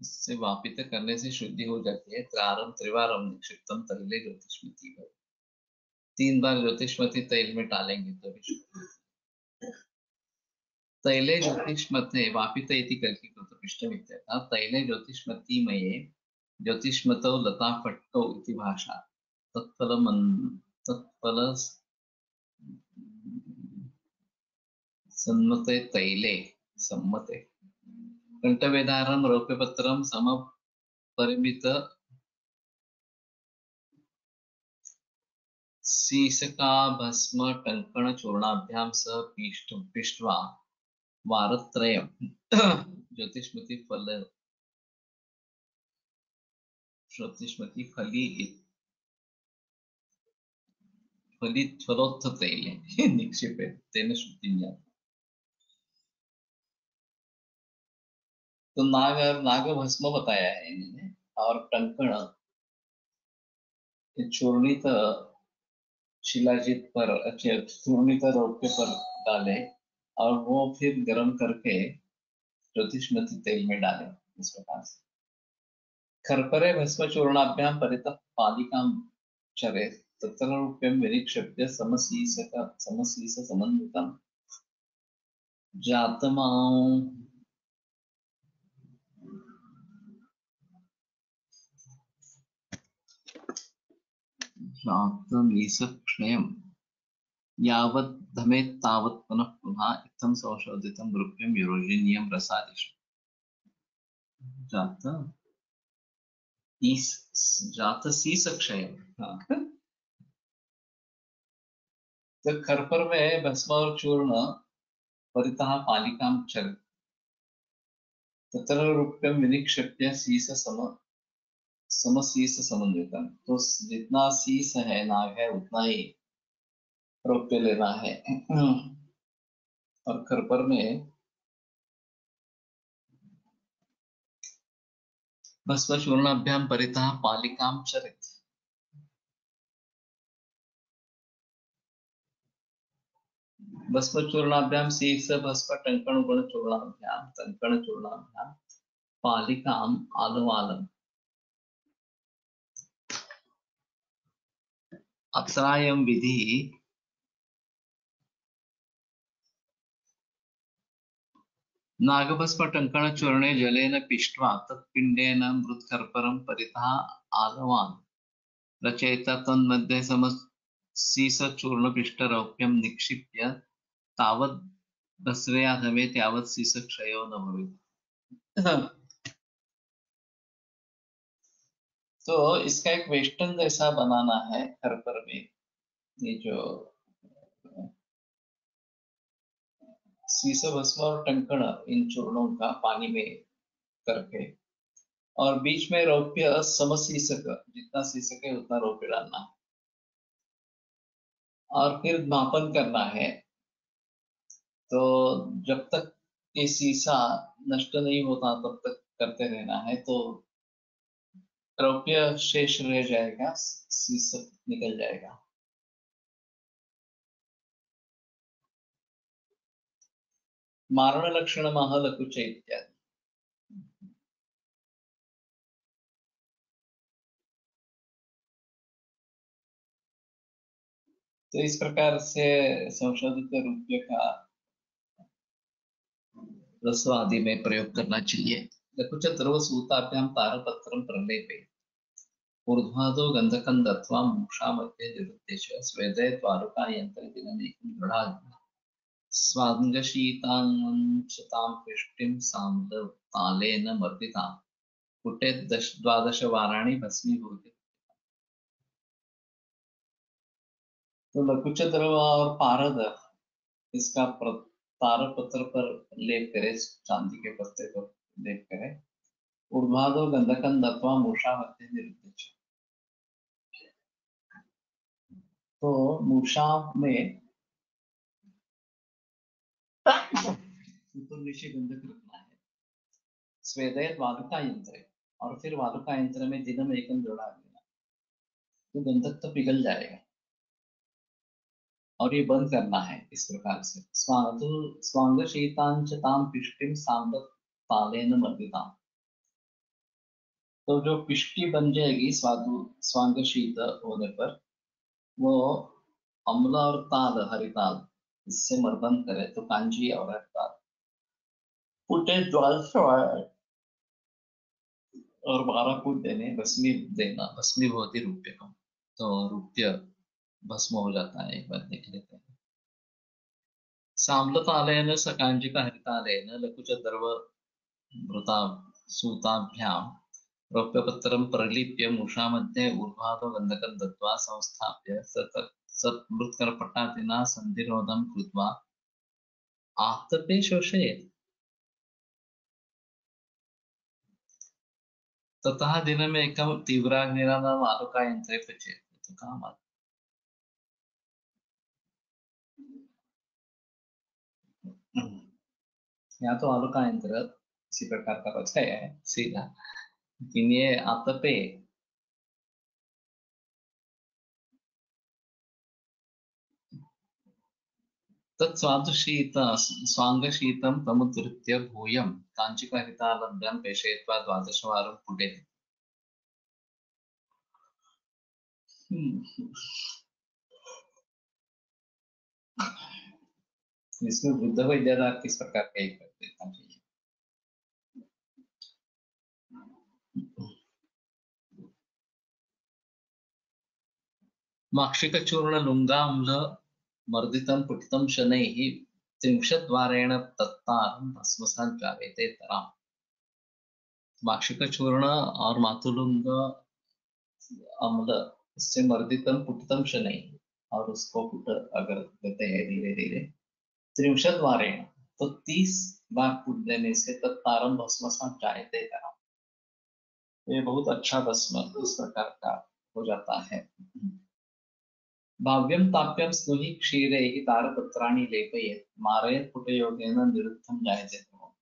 इससे वापित करने से शुद्धि हो जाती है। त्रारम त्रिवारम निक्षिप्तम तैले ज्योतिष्मती भवेत्। 3 बार ज्योतिष्मती तैल में डालेंगे तो भी शुद्धि। तैले ज्योतिष्मते वापित इति कल्पितोपृष्ठमित्यतः तैले ज्योतिष्मतीमये ज्योतिष्मतौ लताफट्कौ इति भाषा। तत्फल सन्मते तैले सम्मते कंठवेदारं रौप्यपत्रं समपरिमित सीसकाभस्म टङ्कण चूर्णाभ्यां सह पिष्ट्वा वारत्रयं ज्योतिष्मती फलोत्थ तैले निक्षेपे तेन शुद्धिं ज्ञातम्। तो नाग भस्म बताया है इन्होंने, और टंकण चूर्णित शिलाजीत पर, अच्छे चूर्णित रौप्य पर डाले, और वो फिर गर्म करके ज्योतिषमती तेल में डाले। इस प्रकार से खर्परे भस्म चूर्णाभ्याम परितः पालिकां चरे तत्र रूप्यं विनिक्षिप्य समशीस समन्वितं जातमां जातमीशक्षयं यावत् धमेत् तावत् पुनः पुनः इत्थं संशोधितं रूप्यं यूरोजिनियम रसादिषु जात ईस जातशीसक्षयं। हाँ। तो खरपर में भस्म और चूर्ण परितः पालिकां चर तत्र रूप्यं विनिक्षिप्य समशीस समन्वितम। तो जितना शीस है, नाग है, उतना ही रौप्य लेना है। और खरपर में भस्म चूर्णाभ्याम परितः पालिकां चरित। भस्म चूर्णाभ्याम शीस भस्म टंकण गुण चूर्णाभ्याम टंकण चूर्णाभ्याम पालिकाम आलवालम अत्रायम विधि नागभस्म टंकण चूर्णे जलेन पिष्ट्वा तत्पिंडेन मृत्कर्परं परितः आलवान् रचयित तन्मध्ये समशीसचूर्णपिष्टरौप्यं निक्षिप्य तावत् भस्मया धमेत् यावत् शीसक्षयो न भवेत्। तो इसका एक वेस्टर्न जैसा बनाना है खरपर में। ये जो शीश भस्म और टंकण, इन चूर्णों का पानी में करके, और बीच में रौप्य समशीसक, जितना शीसक है उतना रौप्य डालना है, और फिर मापन करना है। तो जब तक ये शीशा नष्ट नहीं होता तब तक करते रहना है, तो रौप्य शेष रह जाएगा, शीशा निकल जाएगा। मारण लक्षण लकुच इत्यादि। तो इस प्रकार से संशोधित रूप्य का रसों आदि में प्रयोग करना चाहिए। लकुच द्रव सूताभ्याम तारपत्रं प्रलेपे ऊर्ध्वाधो गंधकं दत्वा मूषा मध्ये निरुद्देश स्वेदे द्वारकायन्त्रदिनमेकं दृढाग्निः स्वाङ्गशीतां पृष्टिं साम्रतालेन मर्दितां कुटे 12 वाराणि भस्मीभूते। तो लकुच द्रव और पारद, इसका तारपत्र पर लेप करे, चांदी के पत्ते पर लेप करे। ऊर्ध्वाधो गंधकं दत्वा मूषा मध्ये निरुद्देश। तो मूषा में ऊपर नीचे गंधक रखना है। स्वेदयत वालुका यंत्र, और फिर वालुका यंत्र में दिनम एकम जोड़ा देना, तो गंधक तो पिघल जाएगा। और ये बंद करना है इस प्रकार से। स्वांग शीतांच ताम पिष्टिम सांबत तालेन मर्दिताम। तो जो पिष्टि बन जाएगी स्वांग शीत होने पर, वो अम्ल और ताल, हरिताल, इससे मर्दन करे तो कांजी और हरिताल पुटे ज्वाल और 12 फुट देने, भस्मी देना, भस्मीभवती रूप्य को। तो रूप्य भस्म हो जाता है, एक बार देख लेते हैं। साम्लतालेन सकांजिक हरितालेन लकुच द्रव मृता सूताभ्यां रौप्यपत्रं प्रलिप्य मूषा मध्ये ऊर्ध्वाधो गन्धकं दत्वा संस्थाप्य सत्मृत्कर्पटादिना सन्धिरोधं कृत्वा आतपे शोषयेत्। ततः दिनमेकं तीव्राग्निना आलुकायन्त्रे पचेत्। तो काम आता या तो आलुकायंत्र इसी प्रकार का बताया है सीधा, लेकिन ये आतपे तत्स्वादुशीत स्वाङ्गशीतं तमुद्धृत्य भूयं काञ्चीपरितालब्धं प्रेषयित्वा द्वादशवारं पुटे। इसमें वृद्ध वैद्यनाथ किस प्रकार का एक कर देना चाहिए। माक्षिकचूर्णलुङ्गाम्ल मर्दितं पुटितं शनैः त्रिंशद्वारेण तत्तारं भस्मसात् जायते तराम्। माक्षिकचूर्ण और मातुलुंग अम्ल इससे मर्दितं पुटितं शनैः और उसको पुट अगर देते हैं धीरे धीरे त्रिंशद्वारेण तो 30 बार पुट देने से तत्तारं भस्मसात् जायते तराम्, ये बहुत अच्छा भस्म इस प्रकार का हो जाता है। भाव्यं ताप्यं स्नुहि क्षीरैः तारपत्राणि लेपयेत् मारयेत् पुटयोगेन निरुद्धं जायते ध्रुवम्।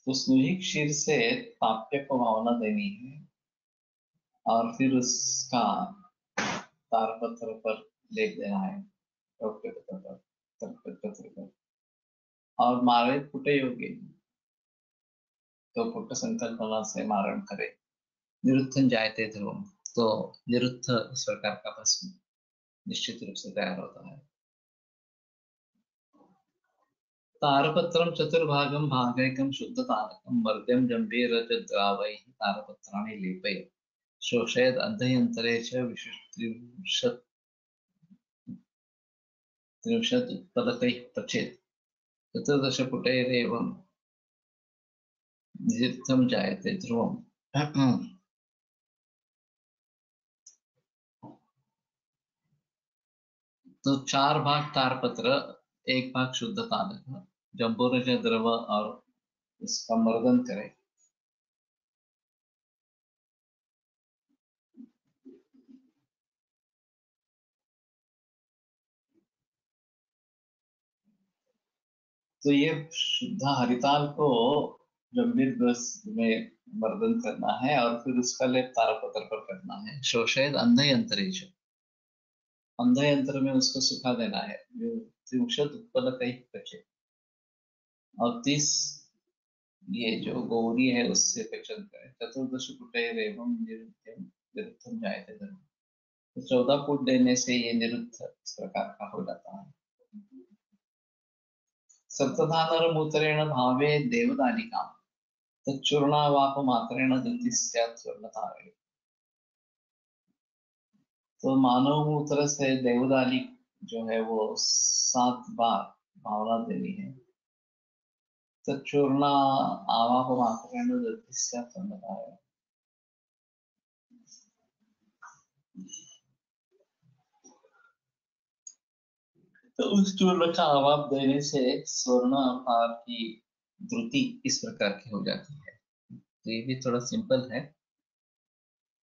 तो स्नुहि क्षीर से ताप्य को भावना देनी है और फिर उसका तारपत्र पर लेप देना है, तारपत्र पर और मारयेत् पुटयोगेन तो पुट संकल्पना से मारण करे, निरुद्धं जायते ध्रुवम् तो निरुद्ध इस प्रकार का भस्म निश्चित रूप से तैयार होता है। तारपत्रं चतुर्भागं भागैकं शुद्धतारकं मर्द्यं जम्बीरजद्रावैः तारपत्राणि लेपयेत् शोषयेत् अध्ययन्तरे च त्रिंशत् उत्पलकैः पचेत् चतुर्दशपुटैरेवं निरुद्धं जायते ध्रुवम्। तो 4 भाग तारपत्र, 1 भाग शुद्ध तारक, जम्बूरज द्रव और इसका मर्दन करें। तो ये शुद्ध हरिताल को गंभीर ग्रस में मर्दन करना है और फिर उसका लेप तारपत्र पर करना है। शोषयेत् अन्धयंत्रेष, अंध यंत्र में उसको सुखा देना है। त्रिंशत् उत्पलकैः पचेत् और 30 ये जो गौरी है उससे पेचन करें। चतुर्दश पुटैरेवं निरुद्धं जायते धर्म, तो 14 पुट देने से ये निरुद्ध इस प्रकार का हो जाता है। सप्तधानरमूत्रेण भावे देवदालिकां तच्चूर्णावापमात्रेण धृति स्यात् स्वर्णधारे। तो मानव मूत्र से देवदाली जो है वो 7 बार भावना देनी है। तच्चूर्णा आवापमात्रेण धृति स्यात् स्वर्णधारे। तो उस चूर्ण का आवाप देने से स्वर्ण आहार की धृति इस प्रकार की हो जाती है। तो ये भी थोड़ा सिंपल है।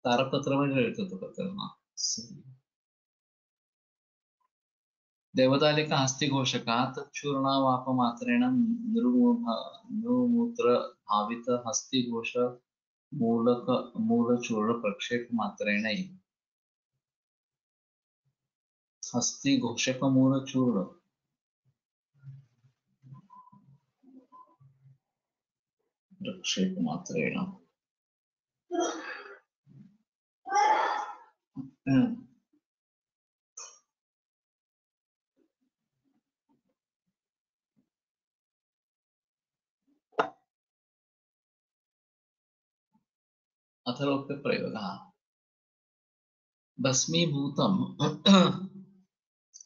तारपत्र में तो करना देवदालिका हस्तिघोषकात् चूर्णावापमात्रेण नृमूत्र भावित हस्तिघोष मूलक मूलचूर्ण प्रक्षेप मात्रेण हस्तिघोषक मूलचूर्ण प्रक्षेप मात्रेण अथरोक्त प्रयोगः भस्मीभूतं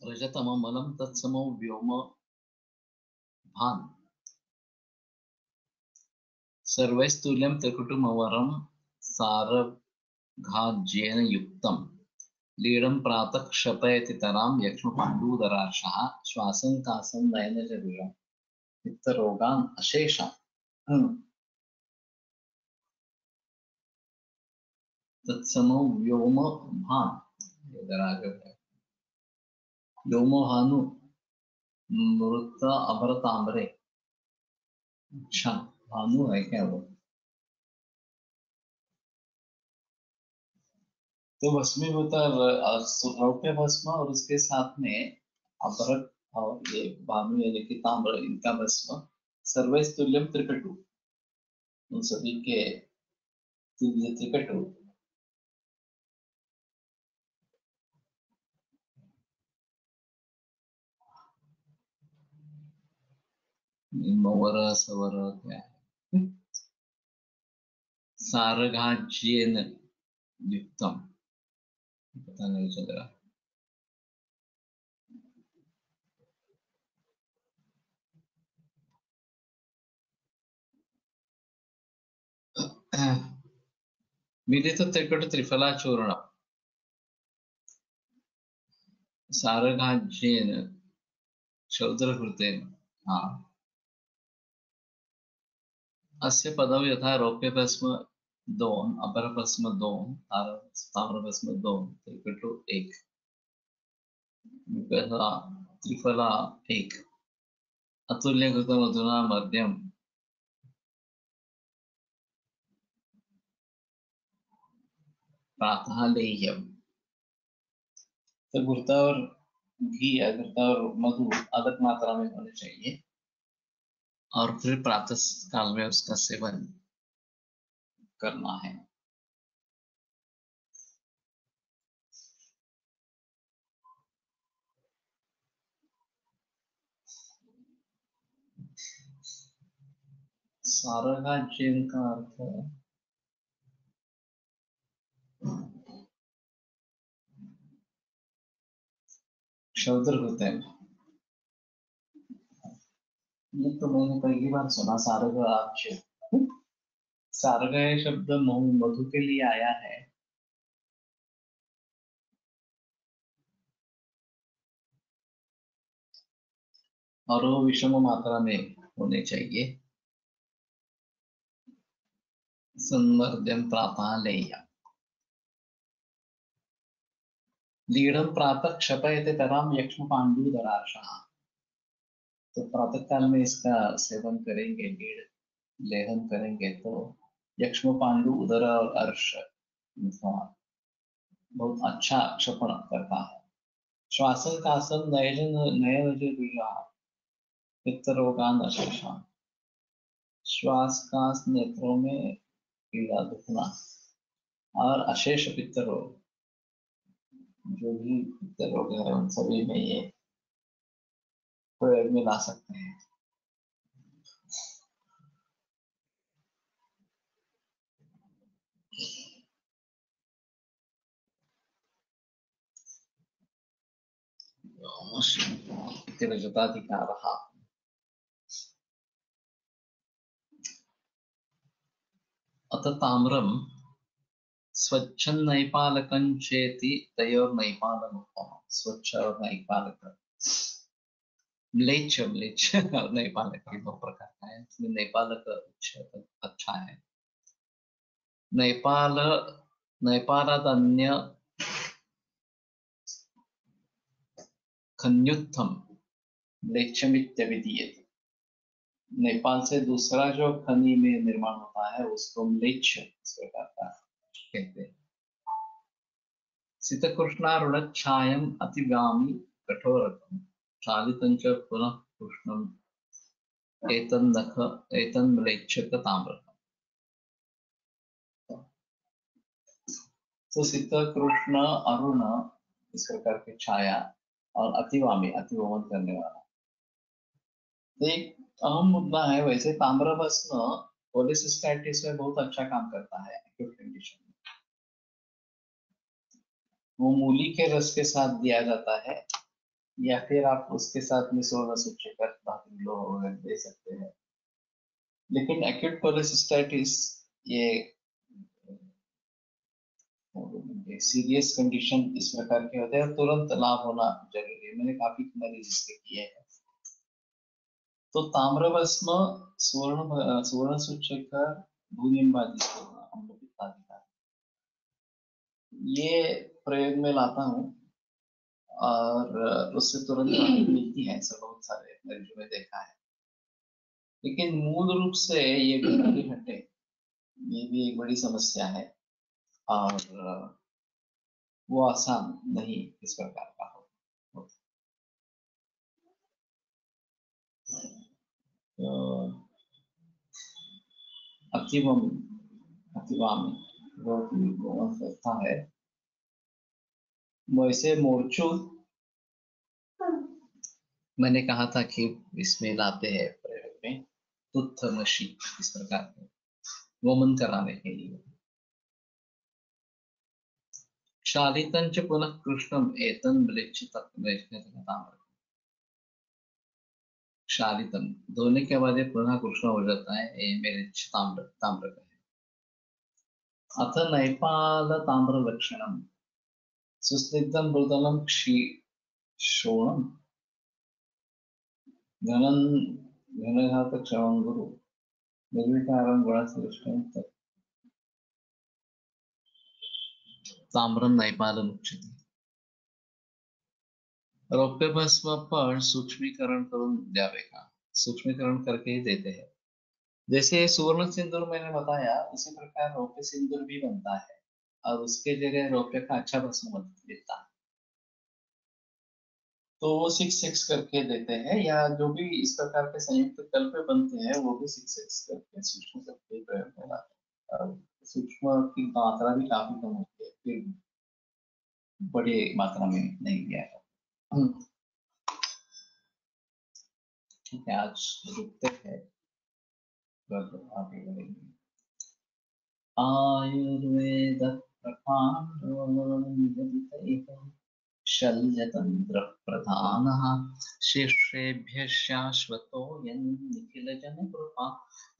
रजतममलं तत्समो व्योम भान् सर्वैस्तुल्यं त्रिकुटुमवरं सारघाज्येन युक्तं लीडं प्रातः क्षपयति तरां यक्ष्मपाण्डूदराशः श्वासं कासं नयनजरुलं पित्तरोगान् अशेषान् तत्समो व्योम भान्। इधर आगे व्योमो हानु मृत अभर ताम्रे। अच्छा, भानु है क्या वो? तो भस्मीभूत रौप्य भस्म और उसके साथ में अभरक और ये भानु यानी कि ताम्र, इनका भस्म सर्वैः तुल्यम त्रिकटु, उन सभी के तुल्य त्रिकटु। मवर सवर क्या है? सारघाज्येन युक्तम, पता नहीं चल रहा। मिलित त्रिकट त्रिफला चूर्ण सारघाज्येन शौद्रकृतेन। हाँ, अस्य पदम यथा रौप्य भस्म 2, अपर भस्म 2, ताम्र भस्म 2, त्रिकटु 1, विकला त्रिफला 1, अतुल्यकृतम अधुना मध्यम प्रातः लेह्यम। तो घृता और घी या घृता और मधु अलग मात्रा में होने चाहिए और फिर प्रातः काल में उसका सेवन करना है। सारघाज्येन का अर्थ है शौद्रकृतेन। ये तो मैंने पहली बार सुना, सारघाज्य। सारग शब्द मधु के लिए आया है। और वो विषम मात्रा में होने चाहिए। संवर्ध्यम प्रातः लेह्यम। लीढ़म प्रातः क्षपयते तराम यक्ष्म पांडुदरार्षः। तो प्रातः काल में इसका सेवन करेंगे, लीढ़ लेहन करेंगे तो यक्ष्म पांडु उदर और अर्श बहुत अच्छा क्षपण करता है। श्वासन कासन नयन नयन पित्त रोगान अशेषान। श्वास कास नेत्रों में पीड़ा दुखना और अशेष पित्त रोग, जो भी पित्त रोग है उन सभी में ये प्रयोग में ला सकते हैं। रजताधिकारः। अत ताम्रम स्वच्छं नैपालकं चेति तयोर्नैपालमुत्तमम्। स्वच्छ और नैपालक, म्लेच्छ म्लेच्छ और नैपालक के दो प्रकार का है। इसमें नैपालक अच्छा है। नैपाल नैपालादन्य खन्युत्थम म्लेच्छमित्यभिधीयते। नेपाल से दूसरा जो खनी में निर्माण होता है उसको म्लेच्छ इस प्रकार का कहते हैं। सितकृष्णारुणच्छायम् अतिगामी कठोरकम् चालितं च पुनः कृष्णम् एतन्नख एतन्म्लेच्छक ताम्रकम्। तो सितकृष्ण अरुण इस प्रकार की छाया और अतिवामी अतिवमन करने वाला। तो एक अहम मुद्दा है। वैसे ताम्र भस्म कोलेसिस्टाइटिस में बहुत अच्छा काम करता है एक्यूट कंडीशन में। वो मूली के रस के साथ दिया जाता है या फिर आप उसके साथ में सोलह सूचीकर धातु दे सकते हैं। लेकिन एक्यूट कोलेसिस्टाइटिस ये सीरियस कंडीशन इस प्रकार के होते हैं, तुरंत लाभ होना जरूरी है। मैंने काफी मरीज इसके किए हैं। तो ताम्रभस्म सुवर्ण सूचकर भूनिम्बादि अम्लपित्तादि का ये प्रयोग में लाता हूँ और उससे तुरंत राहत मिलती है, ऐसा बहुत सारे मरीजों में देखा है। लेकिन मूल रूप से ये बीमारी हटे, ये भी एक बड़ी समस्या है, और वो आसान नहीं इस प्रकार का हो। तो अतीवम अतीवाम बहुत संस्था है, वैसे मोर्चो मैंने कहा था कि इसमें लाते हैं प्रयोग में तुत्थमसि, इस प्रकार के वमन कराने के लिए। क्षालितं च पुनः कृष्णम एतं म्लेच्छितं। क्षालितं धोने के बाद ये पुनः कृष्ण हो जाता है, ये मेरे ताम्र ताम्र का है। अथ नैपाल ताम्र लक्षणम सुस्निग्धं मृदुलं क्षोणम घनं घनघात क्षमं गुरु निर्विकारं गुणश्रेष्ठं तत् ताम्रम नैपालम उच्यते। रौप्य भस्म पर सूक्ष्मीकरण करून द्यावे का, सूक्ष्मीकरण करके ही देते हैं। जैसे सुवर्ण सिंदूर मैंने बताया, उसी प्रकार रौप्य सिंदूर भी बनता है और उसके जगह रौप्य का अच्छा भस्म मिलता है, तो वो 6-6 करके देते हैं, या जो भी इस प्रकार के संयुक्त कल्प बनते हैं वो भी 6-6 करके सूक्ष्म करके प्रयोग में लाते हैं। और सूक्ष्म की मात्रा भी काफी कम होती है, फिर बड़ी मात्रा में नहीं दिया है। ठीक है, आज रुकते हैं, फिर आगे बढ़ेंगे। आयुर्वेद प्रकाण्डो शल्यतंत्र प्रधानः शिष्येभ्यः शाश्वतोऽयं निखिलजनकृपा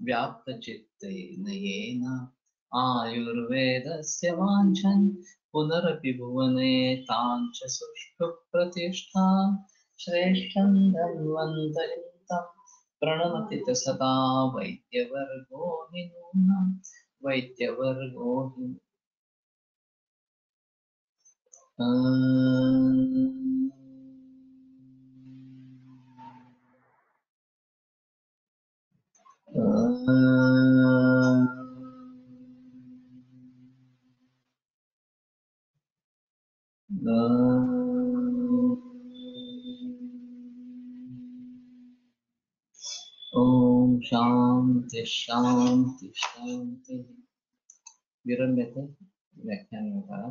व्याप्तचित्तेन येन आयुर्वेदस्य वाञ्छन् पुनरपि भुवने तां च सुष्ठु प्रतिष्ठा श्रेष्ठं धन्वन्तरिं प्रणमति च सदा वैद्यवर्गो हि नूनं वैद्यवर्गो हि ओम शांति शांति शांति। विरम में थे व्याख्यान में कहा